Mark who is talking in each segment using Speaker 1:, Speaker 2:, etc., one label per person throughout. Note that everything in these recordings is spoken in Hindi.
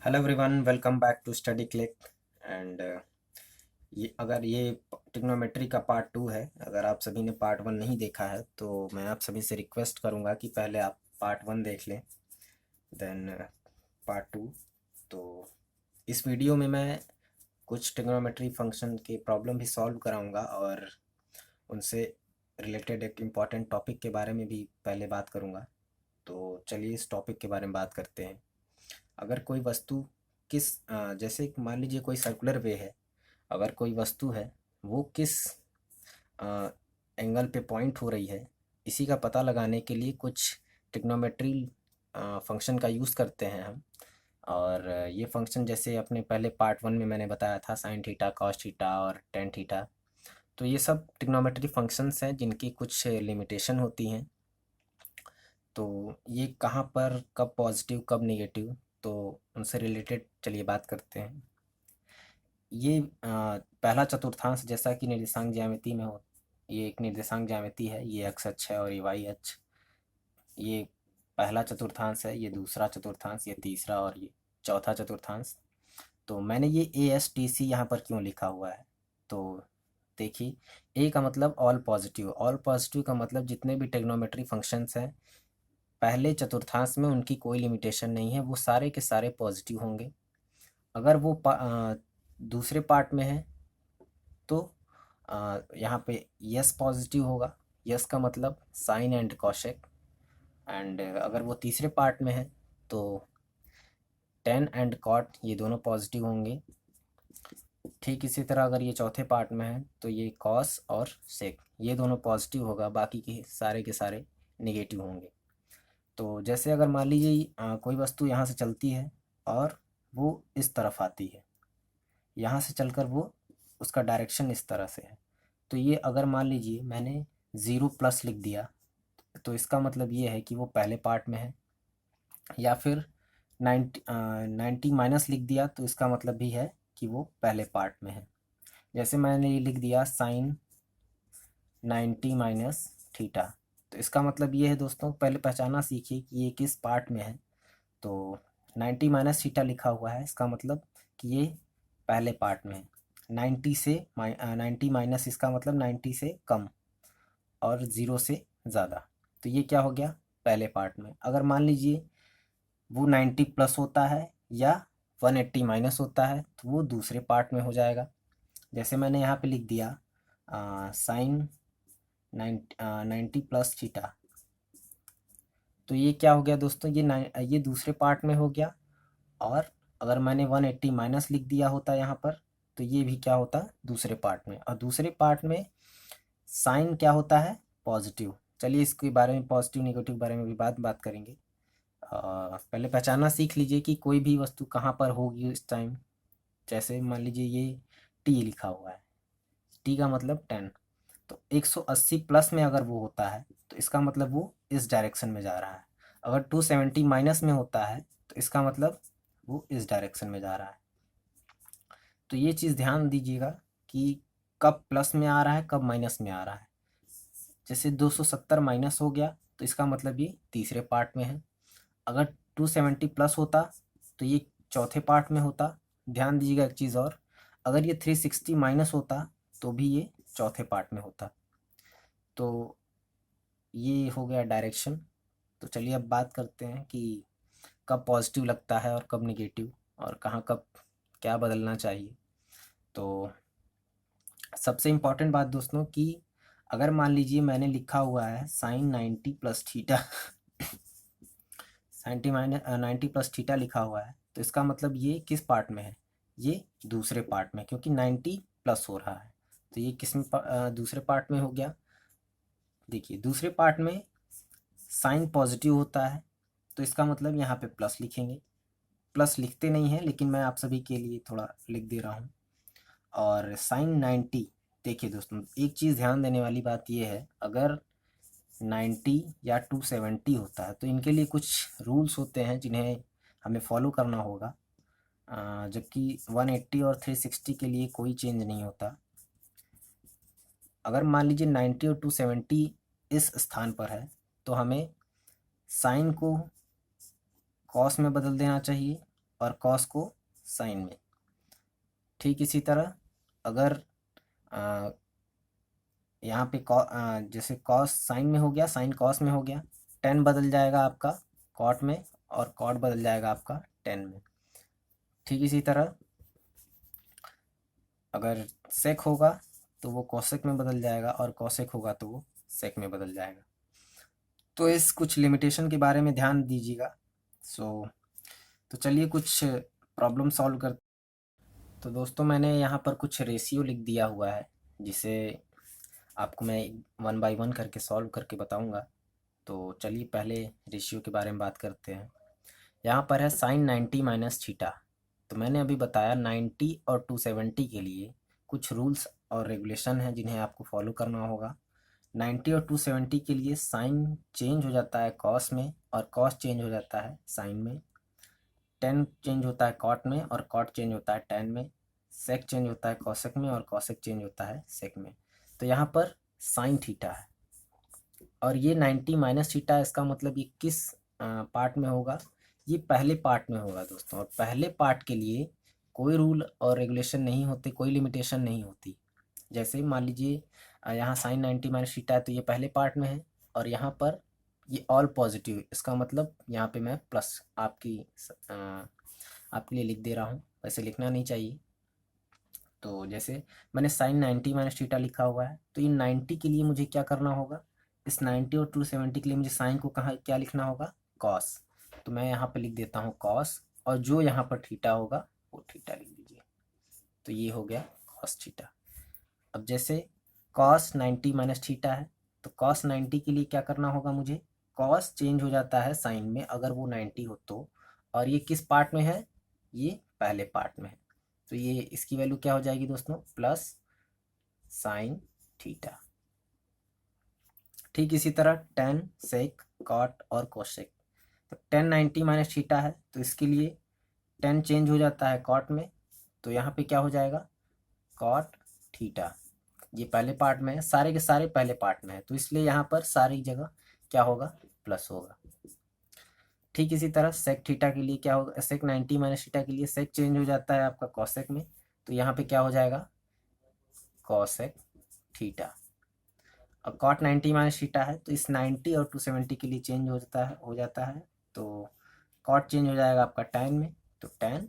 Speaker 1: Hello everyone, welcome back to Study Click. And ये ट्रिग्नोमेट्री का पार्ट 2 है। अगर आप सभी ने पार्ट 1 नहीं देखा है तो मैं आप सभी से रिक्वेस्ट करूंगा कि पहले आप पार्ट 1 देख लें, देन पार्ट 2। तो इस वीडियो में मैं कुछ ट्रिग्नोमेट्री फंक्शन के प्रॉब्लम भी सॉल्व कराऊंगा और उनसे रिलेटेड एक इम्पॉर्टेंट टॉपिक के बारे में भी पहले बात करूंगा। तो चलिए इस टॉपिक के बारे में बात करते हैं। अगर कोई वस्तु जैसे कि मान लीजिए कोई सर्कुलर वे है। अगर कोई वस्तु है, वो किस एंगल पे पॉइंट हो रही है, इसी का पता लगाने के लिए कुछ ट्रिग्नोमेट्री फंक्शन का यूज़ करते हैं हम। और ये फंक्शन जैसे अपने पहले पार्ट 1 में मैंने बताया था, साइन थीटा, कॉस थीटा और टेन थीटा। तो ये सब ट्रिग्नोमेट्री फंक्शंस हैं जिनकी कुछ लिमिटेशन होती हैं। तो ये कहाँ पर कब पॉजिटिव कब नेगेटिव, तो उनसे रिलेटेड चलिए बात करते हैं। ये पहला चतुर्थांश जैसा कि निर्देशांक ज्यामिति में हो, ये एक निर्देशांक ज्यामिति है। ये एक्स अक्ष है और ये वाई अक्ष। ये पहला चतुर्थांश है, ये दूसरा चतुर्थांश, ये तीसरा और ये चौथा चतुर्थांश। तो मैंने ये ए एस टी सी यहाँ पर क्यों लिखा हुआ है, तो देखिए, ए का मतलब ऑल पॉजिटिव। ऑल पॉजिटिव का मतलब जितने भी ट्रिग्नोमेट्री फंक्शंस हैं पहले चतुर्थांश में उनकी कोई लिमिटेशन नहीं है, वो सारे के सारे पॉजिटिव होंगे। अगर वो दूसरे पार्ट में है तो यहाँ पे यस पॉजिटिव होगा। यस का मतलब साइन एंड कॉशेक। एंड अगर वो तीसरे पार्ट में है तो टेन एंड कॉट, ये दोनों पॉजिटिव होंगे। ठीक इसी तरह अगर ये चौथे पार्ट में है तो ये कॉस और सेक, ये दोनों पॉजिटिव होगा, बाकी के सारे निगेटिव होंगे। तो जैसे अगर मान लीजिए कोई वस्तु यहाँ से चलती है और वो इस तरफ आती है, यहाँ से चलकर वो उसका डायरेक्शन इस तरह से है। तो ये अगर मान लीजिए मैंने 0+ लिख दिया तो इसका मतलब ये है कि वो पहले पार्ट में है, या फिर 90 लिख दिया तो इसका मतलब भी है कि वो पहले पार्ट में है। जैसे मैंने ये लिख दिया साइन 90 - थीटा, तो इसका मतलब ये है दोस्तों, पहले पहचाना सीखिए कि ये किस पार्ट में है। तो 90 - थीटा लिखा हुआ है, इसका मतलब कि ये पहले पार्ट में है। 90 माइनस, इसका मतलब 90 से कम और 0 से ज़्यादा। तो ये क्या हो गया, पहले पार्ट में। अगर मान लीजिए वो 90+ होता है या 180- होता है तो वो दूसरे पार्ट में हो जाएगा। जैसे मैंने यहाँ पे लिख दिया साइन 90+थीटा, तो ये क्या हो गया दोस्तों, ये दूसरे पार्ट में हो गया। और अगर मैंने 180- लिख दिया होता यहाँ पर तो ये भी क्या होता, दूसरे पार्ट में। और दूसरे पार्ट में साइन क्या होता है, पॉजिटिव। चलिए इसके बारे में, पॉजिटिव नेगेटिव बारे में भी बात करेंगे। पहले पहचानना सीख लीजिए कि कोई भी वस्तु कहाँ पर होगी इस टाइम। जैसे मान लीजिए ये टी लिखा हुआ है, टी का मतलब 10। तो 180+ में अगर वो होता है तो इसका मतलब वो इस डायरेक्शन में जा रहा है। अगर 270- में होता है तो इसका मतलब वो इस डायरेक्शन में जा रहा है। तो ये चीज़ ध्यान दीजिएगा कि कब प्लस में आ रहा है कब माइनस में आ रहा है। जैसे 270- हो गया तो इसका मतलब ये तीसरे पार्ट में है। अगर 270+ होता तो ये चौथे पार्ट में होता। ध्यान दीजिएगा एक चीज़ और, अगर ये 360- होता तो भी ये चौथे पार्ट में होता। तो ये हो गया डायरेक्शन। तो चलिए अब बात करते हैं कि कब पॉजिटिव लगता है और कब निगेटिव, और कहाँ कब क्या बदलना चाहिए। तो सबसे इम्पॉर्टेंट बात दोस्तों कि अगर मान लीजिए मैंने लिखा हुआ है साइन 90+थीटा, 90+थीटा लिखा हुआ है तो इसका मतलब ये किस पार्ट में है, ये दूसरे पार्ट में, क्योंकि 90+ हो रहा है। तो ये किस में दूसरे पार्ट में हो गया। देखिए दूसरे पार्ट में साइन पॉजिटिव होता है तो इसका मतलब यहाँ पे प्लस लिखेंगे। प्लस लिखते नहीं हैं लेकिन मैं आप सभी के लिए थोड़ा लिख दे रहा हूँ। और साइन 90, देखिए दोस्तों एक चीज़ ध्यान देने वाली बात ये है, अगर 90 या 270 होता है तो इनके लिए कुछ रूल्स होते हैं जिन्हें हमें फॉलो करना होगा। जबकि 180 और 360 के लिए कोई चेंज नहीं होता। अगर मान लीजिए 90 और 270 इस स्थान पर है तो हमें साइन को कॉस में बदल देना चाहिए और कॉस को साइन में। ठीक इसी तरह अगर यहाँ पे जैसे कॉस साइन में हो गया, साइन कॉस में हो गया, टेन बदल जाएगा आपका कॉट में और कॉट बदल जाएगा आपका टेन में। ठीक इसी तरह अगर सेक होगा तो वो कोसेक में बदल जाएगा और कोसेक होगा तो वो सेक में बदल जाएगा। तो इस कुछ लिमिटेशन के बारे में ध्यान दीजिएगा। तो चलिए कुछ प्रॉब्लम सॉल्व कर। तो दोस्तों मैंने यहाँ पर कुछ रेशियो लिख दिया हुआ है जिसे आपको मैं वन बाय वन करके सॉल्व करके बताऊँगा। तो चलिए पहले रेशियो के बारे में बात करते हैं। यहाँ पर है साइन 90 माइनस थीटा। तो मैंने अभी बताया 90 और 270 के लिए कुछ रूल्स और रेगुलेशन हैं जिन्हें आपको फॉलो करना होगा। 90 और 270 के लिए साइन चेंज हो जाता है कॉस में और कॉस चेंज हो जाता है साइन में। टेन चेंज होता है कॉट में और कॉट चेंज होता है टेन में। सेक चेंज होता है कॉसेक में और कॉसेक चेंज होता है सेक में। तो यहाँ पर साइन थीटा है और ये 90 माइनस थीटा, इसका मतलब ये किस पार्ट में होगा? ये पहले पार्ट में होगा दोस्तों। और पहले पार्ट के लिए कोई रूल और रेगुलेशन नहीं होते, कोई लिमिटेशन नहीं होती। जैसे मान लीजिए यहाँ साइन 90 माइनस थीटा है तो ये पहले पार्ट में है और यहाँ पर ये ऑल पॉजिटिव, इसका मतलब यहाँ पे मैं प्लस आपके लिए लिख दे रहा हूँ, वैसे लिखना नहीं चाहिए। तो जैसे मैंने साइन 90 माइनस थीटा लिखा हुआ है तो ये 90 के लिए मुझे क्या करना होगा? इस 90 और 270 के लिए मुझे साइन को कहाँ क्या लिखना होगा? कॉस। तो मैं यहाँ पे लिख देता हूँ कॉस और जो यहाँ पर थीटा होगा वो थीटा लिख दीजिए। तो ये हो गया कॉस थीटा। अब जैसे कॉस 90 माइनस थीटा है तो कॉस 90 के लिए क्या करना होगा मुझे? कॉस चेंज हो जाता है साइन में अगर वो 90 हो तो, और ये किस पार्ट में है? ये पहले पार्ट में है। तो ये इसकी वैल्यू क्या हो जाएगी दोस्तों? Plus sine theta. ठीक इसी तरह टेन, सेक, कॉट और कोसेक। तो टेन 90 माइनस थीटा है तो इसके लिए टेन चेंज हो जाता है कॉट में, तो यहाँ पे क्या हो जाएगा? Cot theta. ये पहले पार्ट में है, सारे के सारे पहले पार्ट में है तो इसलिए यहाँ पर सारी जगह क्या होगा? प्लस होगा। ठीक इसी तरह सेक थीटा के लिए क्या होगा? सेक 90 माइनस थीटा के लिए सेक चेंज हो जाता है आपका कॉसेक में, तो यहाँ पे क्या हो जाएगा? Cosec theta. अब कॉट 90 माइनस थीटा है तो इस 90 और 270 के लिए चेंज हो जाता है तो कॉट चेंज हो जाएगा आपका टैन में, तो टैन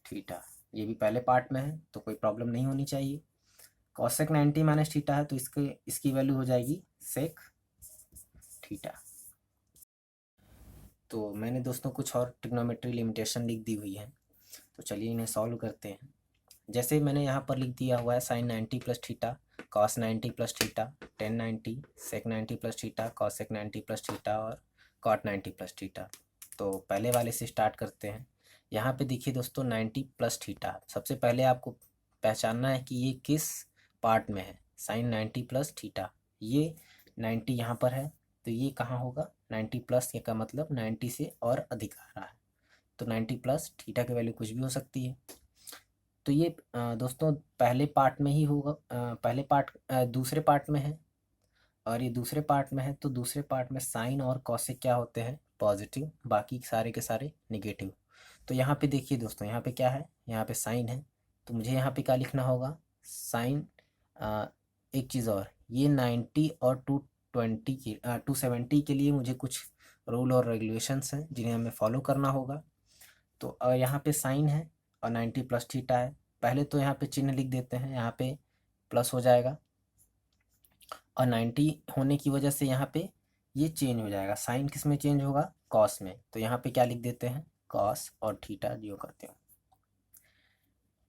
Speaker 1: थीटा। ये भी पहले पार्ट में है तो कोई प्रॉब्लम नहीं होनी चाहिए। कॉसेक 90 माइनस थीटा है तो इसकी वैल्यू हो जाएगी सेक थीटा। तो मैंने दोस्तों कुछ और ट्रिग्नोमेट्री लिमिटेशन लिख दी हुई है, तो चलिए इन्हें सॉल्व करते हैं। जैसे मैंने यहाँ पर लिख दिया हुआ है sine 90 plus theta, cos 90 plus theta, tan 90, sec 90 plus theta, cosec 90 plus theta और कॉट 90 प्लस थीटा। तो पहले वाले से स्टार्ट करते हैं। यहाँ पे देखिए दोस्तों 90 प्लस थीटा, सबसे पहले आपको पहचानना है कि ये किस पार्ट में है। साइन 90 प्लस थीटा, ये 90 यहाँ पर है तो ये कहाँ होगा? 90 प्लस, ये का मतलब 90 से और अधिक आ रहा है तो 90 प्लस थीटा की वैल्यू कुछ भी हो सकती है। तो ये दोस्तों पहले पार्ट में ही होगा, पहले पार्ट दूसरे पार्ट में है और ये दूसरे पार्ट में है तो दूसरे पार्ट में साइन और कॉसेक क्या होते हैं? पॉजिटिव, बाकी सारे के सारे निगेटिव। तो यहाँ पे देखिए दोस्तों, यहाँ पे क्या है? यहाँ पे साइन है तो मुझे यहाँ पे क्या लिखना होगा? साइन। एक चीज़ और, ये 90 और 270 के लिए मुझे कुछ रूल और रेगुलेशंस हैं जिन्हें हमें फॉलो करना होगा। तो यहाँ पे साइन है और 90 प्लस थीटा है। पहले तो यहाँ पे चिन्ह लिख देते हैं, यहाँ पे प्लस हो जाएगा और 90 होने की वजह से यहाँ पे ये चेंज हो जाएगा। साइन किस में चेंज होगा? कॉस में। तो यहाँ पे क्या लिख देते हैं? कॉस और थीटा जो करते हैं।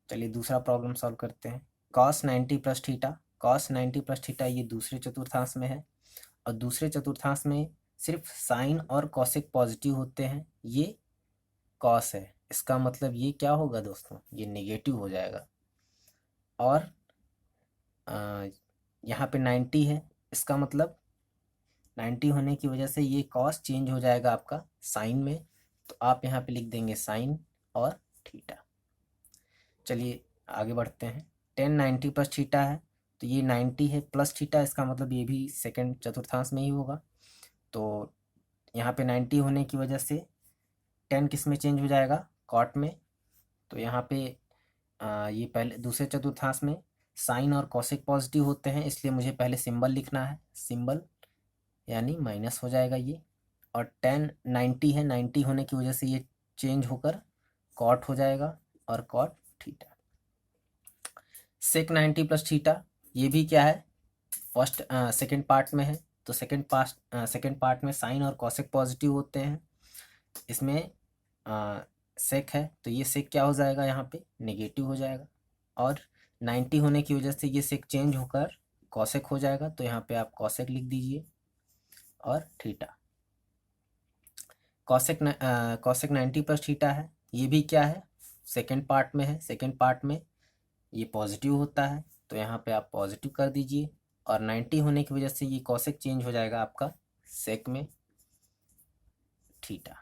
Speaker 1: चलिए दूसरा प्रॉब्लम सॉल्व करते हैं। Cos 90 plus theta, cos 90 plus theta ये दूसरे चतुर्थांश में है और दूसरे चतुर्थांश में सिर्फ साइन और कॉसेक पॉजिटिव होते हैं, ये कॉस है, इसका मतलब ये क्या होगा दोस्तों? ये नेगेटिव हो जाएगा। और यहाँ पे 90 है, इसका मतलब 90 होने की वजह से ये कॉस चेंज हो जाएगा आपका साइन में, तो आप यहाँ पे लिख देंगे साइन और थीटा। चलिए आगे बढ़ते हैं। टेन 90 प्लस थीटा है तो ये 90 है प्लस थीटा, इसका मतलब ये भी सेकंड चतुर्थांश में ही होगा। तो यहाँ पे 90 होने की वजह से टेन किस में चेंज हो जाएगा? कॉट में, तो यहाँ पे ये पहले दूसरे चतुर्थांश में साइन और कॉसेक पॉजिटिव होते हैं, इसलिए मुझे पहले सिंबल लिखना है, सिंबल यानी माइनस हो जाएगा ये। और टेन 90 है, 90 होने की वजह से ये चेंज होकर कॉट हो जाएगा और कॉट थीटा। सेक 90 प्लस थीटा, ये भी क्या है, फर्स्ट सेकेंड पार्ट में है, तो सेकेंड पार्ट में साइन और कॉसेक पॉजिटिव होते हैं। इसमें सेक है तो ये सेक क्या हो जाएगा, यहाँ पे नेगेटिव हो जाएगा। और 90 होने की वजह से ये सेक चेंज होकर कॉसेक हो जाएगा, तो यहाँ पे आप कॉसेक लिख दीजिए और थीटा। कॉसेक 90 प्लस थीटा है, ये भी क्या है, सेकेंड पार्ट में है। सेकेंड पार्ट में ये पॉजिटिव होता है, तो यहाँ पे आप पॉजिटिव कर दीजिए। और 90 होने की वजह से ये कॉसेक चेंज हो जाएगा आपका सेक में थीटा।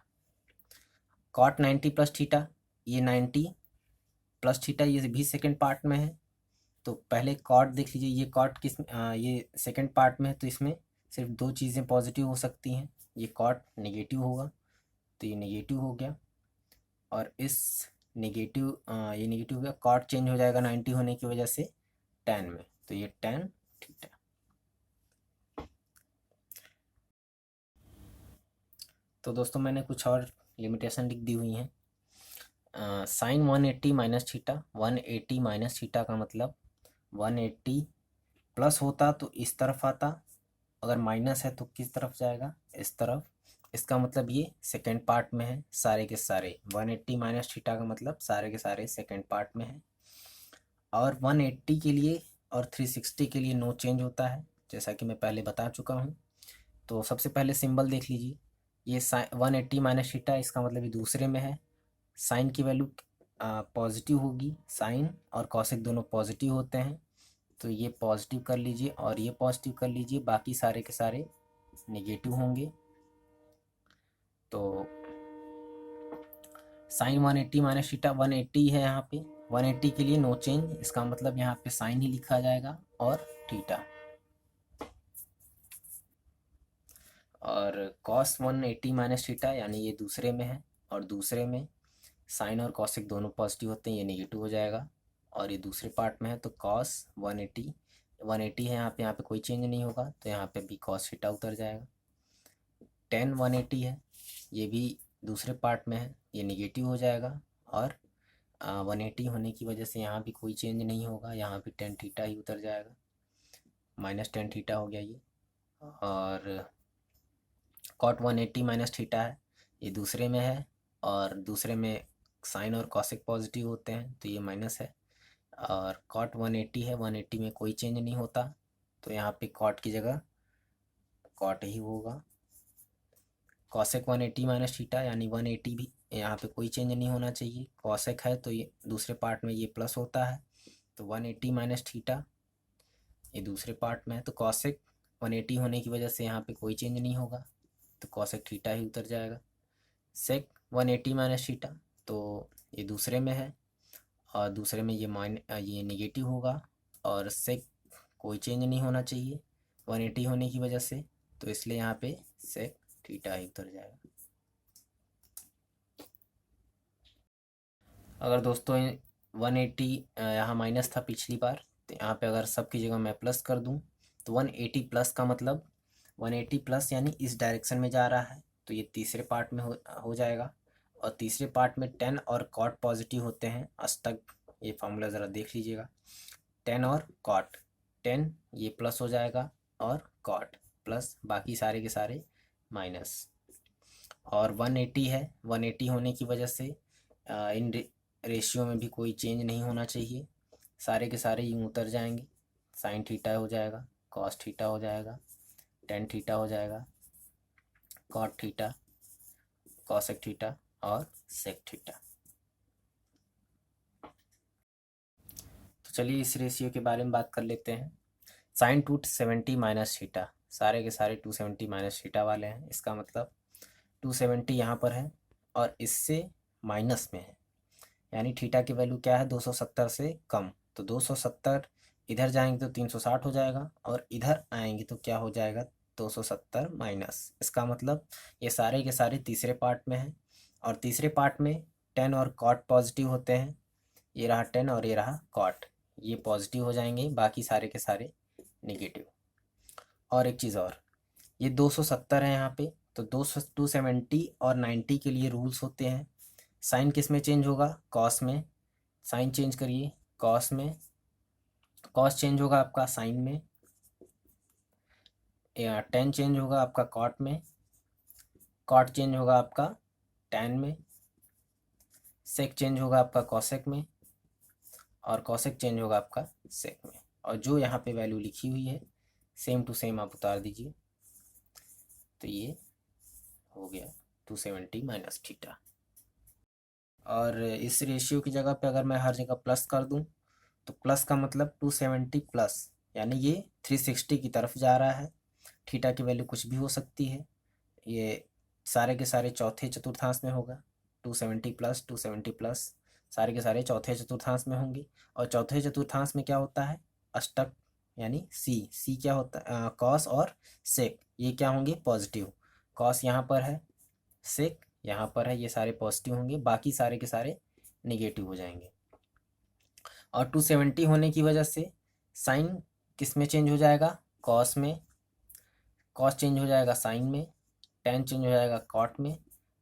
Speaker 1: कॉट 90 प्लस थीटा, ये 90 प्लस थीटा ये भी सेकेंड पार्ट में है, तो पहले कॉट देख लीजिए, ये कॉट ये सेकेंड पार्ट में है, तो इसमें सिर्फ दो चीज़ें पॉजिटिव हो सकती हैं, ये कॉट नेगेटिव होगा, तो ये नेगेटिव हो गया। और इस नेगेटिव ये नेगेटिव हो गया, कॉट चेंज हो जाएगा 90 होने की वजह से टैन में, तो ये टैन थीटा। तो दोस्तों मैंने कुछ और लिमिटेशन लिख दी हुई हैं। Sine 180 minus theta, 180 minus theta का मतलब 180 प्लस होता तो इस तरफ आता, अगर माइनस है तो किस तरफ जाएगा, इस तरफ। इसका मतलब ये सेकेंड पार्ट में है सारे के सारे, 180 माइनस थीटा का मतलब सारे के सारे सेकेंड पार्ट में है। और 180 के लिए और 360 के लिए नो चेंज होता है, जैसा कि मैं पहले बता चुका हूँ। तो सबसे पहले सिंबल देख लीजिए, ये 180 माइनस थीटा, इसका मतलब ये दूसरे में है। साइन की वैल्यू पॉजिटिव होगी, साइन और कॉसेक दोनों पॉजिटिव होते हैं, तो ये पॉजिटिव कर लीजिए और ये पॉजिटिव कर लीजिए, बाकी सारे के सारे नेगेटिव होंगे। तो साइन 180 माइनस थीटा 180 है, यहाँ पे 180 के लिए नो चेंज, इसका मतलब यहाँ पे साइन ही लिखा जाएगा और थीटा। और कॉस 180 माइनस थीटा यानी ये दूसरे में है, और दूसरे में साइन और कॉसिक दोनों पॉजिटिव होते हैं, ये नेगेटिव हो जाएगा। और ये दूसरे पार्ट में है, तो कॉस 180 है यहाँ पे कोई चेंज नहीं होगा, तो यहाँ पे भी कॉस थीटा उतर जाएगा। टेन 180 है, ये भी दूसरे पार्ट में है, ये नेगेटिव हो जाएगा। और 180 होने की वजह से यहाँ भी कोई चेंज नहीं होगा, यहाँ भी टेन थीटा ही उतर जाएगा, माइनस टेन थीटा हो गया ये। और कॉट 180 माइनस थीटा है, ये दूसरे में है, और दूसरे में साइन और कॉसिक पॉजिटिव होते हैं, तो ये माइनस है। और कॉट 180 है, 180 में कोई चेंज नहीं होता, तो यहाँ पे कॉट की जगह कॉट ही होगा। कॉसेक 180 माइनस थीटा यानी 180 भी यहाँ पे कोई चेंज नहीं होना चाहिए, कॉसेक है तो ये दूसरे पार्ट में ये प्लस होता है, तो 180 माइनस थीटा ये दूसरे पार्ट में है, तो कॉसेक 180 होने की वजह से यहाँ पे कोई चेंज नहीं होगा, तो कॉसेक थीटा ही उतर जाएगा। सेक 180 माइनस थीटा, तो ये दूसरे में है, और दूसरे में ये नेगेटिव होगा, और सेक कोई चेंज नहीं होना चाहिए 180 होने की वजह से, तो इसलिए यहाँ पे सेक थीटा ही उतर जाएगा। अगर दोस्तों 180 यहाँ माइनस था पिछली बार, तो यहाँ पे अगर सब की जगह मैं प्लस कर दूँ, तो 180 प्लस का मतलब 180 प्लस यानी इस डायरेक्शन में जा रहा है, तो ये तीसरे पार्ट में हो जाएगा। और तीसरे पार्ट में टेन और कॉट पॉजिटिव होते हैं, आज तक ये फार्मूला ज़रा देख लीजिएगा, टेन और कॉट, टेन ये प्लस हो जाएगा और कॉट प्लस, बाकी सारे के सारे माइनस। और 180 है, 180 होने की वजह से इन रेशियो में भी कोई चेंज नहीं होना चाहिए, सारे के सारे यूँ उतर जाएंगे, साइन थीटा हो जाएगा, कॉस थीटा हो जाएगा, टेन थीटा हो जाएगा, कॉट थीटा, कॉसेक थीटा और सेक थीटा। तो चलिए इस रेशियो के बारे में बात कर लेते हैं। साइन 270 माइनस थीटा, सारे के सारे 270 माइनस थीटा वाले हैं, इसका मतलब 270 यहाँ पर है और इससे माइनस में है, यानी थीटा की वैल्यू क्या है, 270 से कम, तो 270 इधर जाएंगे तो 360 हो जाएगा, और इधर आएंगे तो क्या हो जाएगा, 270 माइनस। इसका मतलब ये सारे के सारे तीसरे पार्ट में हैं, और तीसरे पार्ट में टेन और कॉट पॉजिटिव होते हैं, ये रहा 10 और ये रहा कॉट, ये पॉजिटिव हो जाएंगे, बाकी सारे के सारे निगेटिव। और एक चीज़ और, ये 270 है यहाँ पे, तो 270 और 90 के लिए रूल्स होते हैं। साइन किस में चेंज होगा? कॉस में। साइन चेंज करिए कॉस में, कॉस चेंज होगा आपका साइन में, या टेन चेंज होगा आपका कॉट में, कॉट चेंज होगा आपका टैन में, सेक चेंज होगा आपका कॉसेक में, और कॉसेक चेंज होगा आपका सेक में। और जो यहाँ पे वैल्यू लिखी हुई है सेम टू सेम आप उतार दीजिए, तो ये हो गया 270 माइनस थीटा। और इस रेशियो की जगह पे अगर मैं हर जगह प्लस कर दूं, तो प्लस का मतलब 270 प्लस, यानी ये 360 की तरफ जा रहा है। थीटा की वैल्यू कुछ भी हो सकती है, ये सारे के सारे चौथे चतुर्थांश में होगा। 270 प्लस सारे के सारे चौथे चतुर्थांश में होंगे। और चौथे चतुर्थांश में क्या होता है? अष्टक, यानी सी क्या होता है? कॉस और सेक, ये क्या होंगे? पॉजिटिव। कॉस यहाँ पर है, सेक यहाँ पर है, ये सारे पॉजिटिव होंगे, बाकी सारे के सारे निगेटिव हो जाएंगे। और 270 होने की वजह से साइन किस में चेंज हो जाएगा? कॉस में। कॉस चेंज हो जाएगा साइन में, टैन चेंज हो जाएगा कॉट में,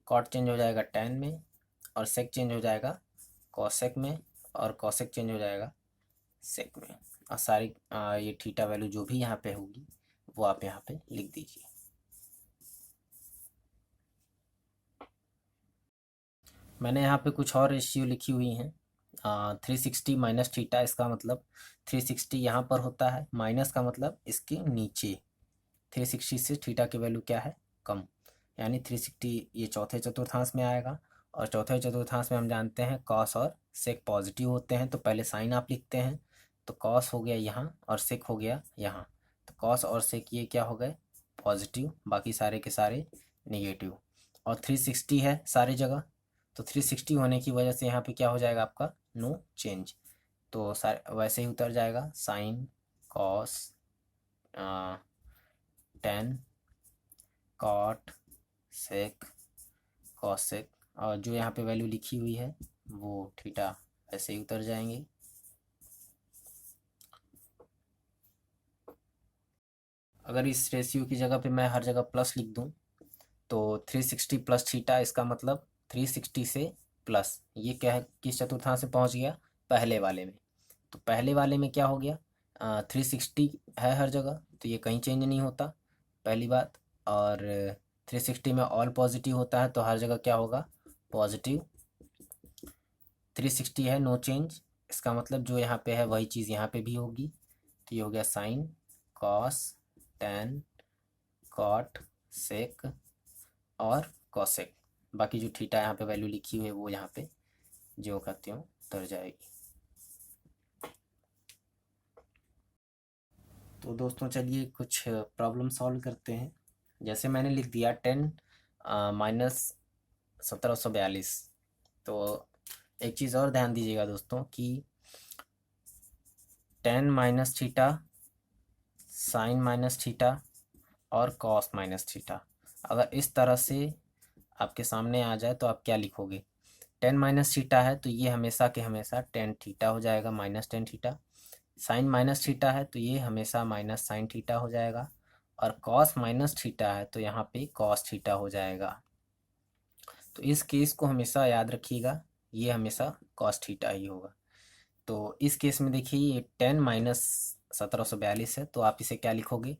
Speaker 1: कॉट चेंज हो जाएगा टैन में, और सेक चेंज हो जाएगा कॉसेक में, और कॉसेक चेंज हो जाएगा सेक में। और सारी ये थीटा वैल्यू जो भी यहाँ पे होगी वो आप यहाँ पे लिख दीजिए। मैंने यहाँ पे कुछ और रेशियो लिखी हुई हैं। 360 माइनस थीटा, इसका मतलब 360 यहाँ पर होता है, माइनस का मतलब इसके नीचे। 360 से थीटा की वैल्यू क्या है? कम, यानी 360 ये चौथे चतुर्थांश में आएगा। और चौथे चतुर्थांश में हम जानते हैं कॉस और सेक पॉजिटिव होते हैं, तो पहले साइन आप लिखते हैं, तो कॉस हो गया यहाँ और सेक हो गया यहाँ। तो कॉस और सेक ये क्या हो गए? पॉजिटिव, बाकी सारे के सारे निगेटिव। और 360 है सारी जगह, तो 360 होने की वजह से यहाँ पे क्या हो जाएगा आपका? No change. तो सारे वैसे ही उतर जाएगा, sine, cos, tan, cot, sec, cosec, और जो यहाँ पे वैल्यू लिखी हुई है वो थीटा, ऐसे ही उतर जाएंगे। अगर इस रेशियो की जगह पे मैं हर जगह प्लस लिख दूँ, तो 360 प्लस थीटा, इसका मतलब 360 से प्लस, ये क्या है? किस चतुर्थांश में पहुँच गया? पहले वाले में। तो पहले वाले में क्या हो गया? 360 है हर जगह, तो ये कहीं चेंज नहीं होता, पहली बात। और 360 में ऑल पॉजिटिव होता है, तो हर जगह क्या होगा? पॉजिटिव। 360 है, नो चेंज, इसका मतलब जो यहाँ पे है वही चीज़ यहाँ पे भी होगी। तो ये हो गया साइन, कॉस, टैन, कॉट, सेक और कॉसेक। बाकी जो थीटा यहाँ पे वैल्यू लिखी हुई है वो यहाँ पे जो का त्यों उतर जाएगी। तो दोस्तों चलिए कुछ प्रॉब्लम सॉल्व करते हैं। जैसे मैंने लिख दिया 10 माइनस 1742। तो एक चीज़ और ध्यान दीजिएगा दोस्तों कि 10 minus theta, sine minus theta और कॉस माइनस थीटा, अगर इस तरह से आपके सामने आ जाए तो आप क्या लिखोगे? 10 माइनस थीटा है तो ये हमेशा के हमेशा टेन थीटा हो जाएगा, minus tan theta. Sine minus theta है तो ये हमेशा माइनस साइन थीटा हो जाएगा। और कॉस माइनस थीटा है तो यहाँ पे कॉस थीटा हो जाएगा। तो इस केस को हमेशा याद रखिएगा, ये हमेशा कॉस थीटा ही होगा। तो इस केस में देखिए ये 10 माइनस 1742 है, तो आप इसे क्या लिखोगे?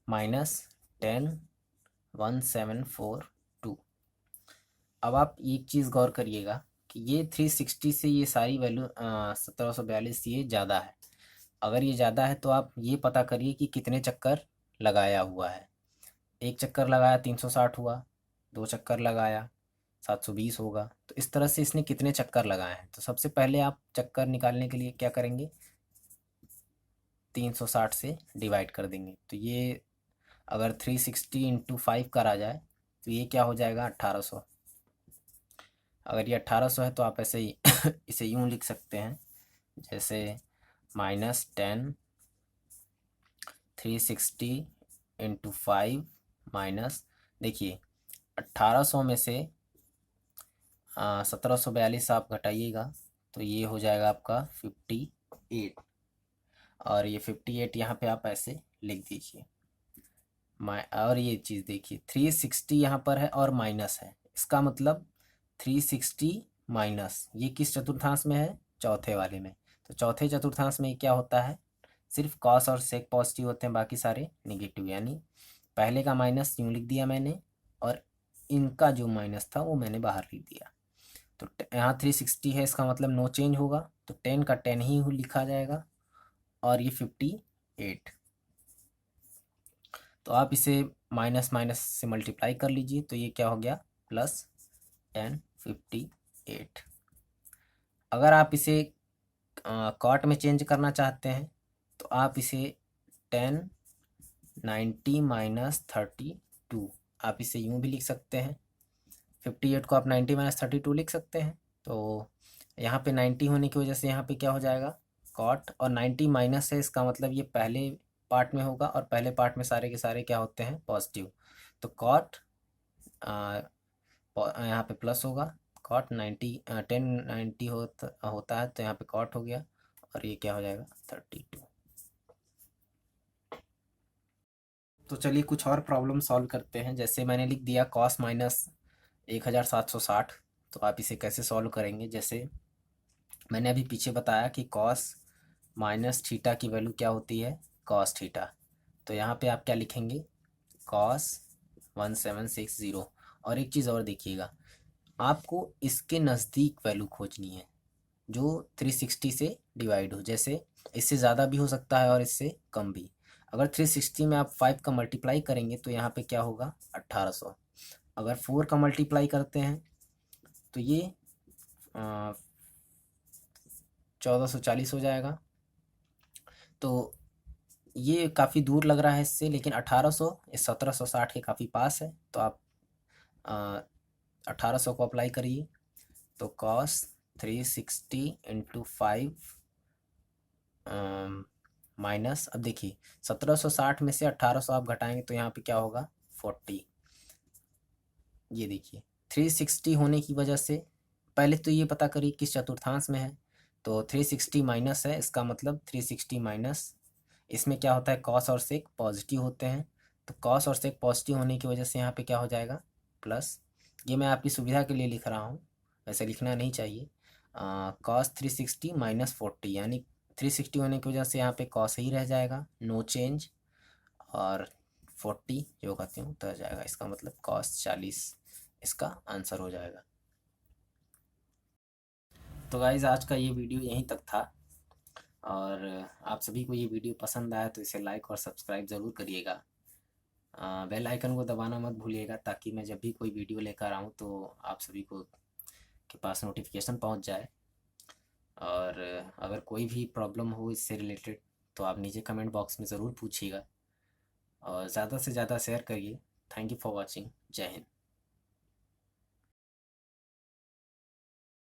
Speaker 1: माइनस 101742। अब आप एक चीज़ गौर करिएगा कि ये 360 से ये सारी वैल्यू 1742 ये ज़्यादा है। अगर ये ज़्यादा है तो आप ये पता करिए कि कितने चक्कर लगाया हुआ है। एक चक्कर लगाया 360 हुआ, दो चक्कर लगाया 720 होगा। तो इस तरह से इसने कितने चक्कर लगाए हैं? तो सबसे पहले आप चक्कर निकालने के लिए क्या करेंगे? 360 से डिवाइड कर देंगे। तो ये अगर 360 इंटू 5 करा जाए तो ये क्या हो जाएगा? 1800। अगर ये 1800 है तो आप ऐसे ही इसे यूँ लिख सकते हैं, जैसे -10 360 इंटू 5 माइनस, देखिए 1800 में से 1742 आप घटाइएगा तो ये हो जाएगा आपका 58। और ये 58 यहाँ पे आप ऐसे लिख दीजिए। और ये चीज़ देखिए 360 यहाँ पर है और माइनस है, इसका मतलब 360 माइनस ये किस चतुर्थांश में है, चौथे वाले में। तो चौथे चतुर्थांश में क्या होता है, सिर्फ कॉस और सेक पॉजिटिव होते हैं, बाकी सारे निगेटिव। यानी पहले का माइनस यूँ लिख दिया मैंने, और इनका जो माइनस था वो मैंने बाहर लिख दिया। तो यहाँ 360 है, इसका मतलब नो चेंज होगा, तो 10 का 10 ही लिखा जाएगा। और ये 58, तो आप इसे माइनस माइनस से मल्टीप्लाई कर लीजिए, तो ये क्या हो गया, प्लस 1058। अगर आप इसे कॉट में चेंज करना चाहते हैं तो आप इसे 1090 माइनस 32, आप इसे यूँ भी लिख सकते हैं। 58 को आप 90 माइनस 32 लिख सकते हैं। तो यहाँ पे 90 होने की वजह से यहाँ पे क्या हो जाएगा, कॉट, और 90 माइनस है, इसका मतलब ये पहले पार्ट में होगा, और पहले पार्ट में सारे के सारे क्या होते हैं, पॉजिटिव। तो कॉट यहाँ पे प्लस होगा, कॉट 90 1090 होता है, तो यहाँ पे कॉट हो गया, और ये क्या हो जाएगा, 32। तो चलिए कुछ और प्रॉब्लम सॉल्व करते हैं। जैसे मैंने लिख दिया कॉस माइनस 1760, तो आप इसे कैसे सॉल्व करेंगे। जैसे मैंने अभी पीछे बताया कि कॉस माइनस थीटा की वैल्यू क्या होती है, कॉस थीटा। तो यहाँ पे आप क्या लिखेंगे, कॉस 1760। और एक चीज़ और देखिएगा, आपको इसके नज़दीक वैल्यू खोजनी है जो 360 से डिवाइड हो। जैसे इससे ज़्यादा भी हो सकता है और इससे कम भी। अगर 360 में आप 5 का मल्टीप्लाई करेंगे तो यहाँ पे क्या होगा, 1800। अगर 4 का मल्टीप्लाई करते हैं तो ये 1440 हो जाएगा। तो ये काफ़ी दूर लग रहा है इससे, लेकिन 1800 इस 1760 के काफ़ी पास है। तो आप 1800 को अप्लाई करिए, तो कॉस 360 इंटू 5 माइनस, अब देखिए 1760 में से 1800 आप घटाएंगे तो यहाँ पे क्या होगा, 40। ये देखिए 360 होने की वजह से पहले तो ये पता करिए किस चतुर्थांश में है। तो 360 माइनस है, इसका मतलब 360 माइनस, इसमें क्या होता है, कॉस और सेक पॉजिटिव होते हैं। तो कॉस और सेक पॉजिटिव होने की वजह से यहाँ पे क्या हो जाएगा, प्लस। ये मैं आपकी सुविधा के लिए लिख रहा हूँ, वैसे लिखना नहीं चाहिए। कॉस 360 माइनस 40, यानी 360 होने की वजह से यहाँ पे कॉस ही रह जाएगा, नो चेंज। और 40 जो कहते हैं उतर जाएगा, इसका मतलब कॉस 40 इसका आंसर हो जाएगा। तो गाइज़ आज का ये वीडियो यहीं तक था, और आप सभी को ये वीडियो पसंद आया तो इसे लाइक और सब्सक्राइब ज़रूर करिएगा। बेल आइकन को दबाना मत भूलिएगा, ताकि मैं जब भी कोई वीडियो लेकर आऊँ तो आप सभी को के पास नोटिफिकेशन पहुँच जाए। और अगर कोई भी प्रॉब्लम हो इससे रिलेटेड तो आप नीचे कमेंट बॉक्स में ज़रूर पूछिएगा, और ज़्यादा से ज़्यादा शेयर करिए। Thank you for watching. जय हिंद।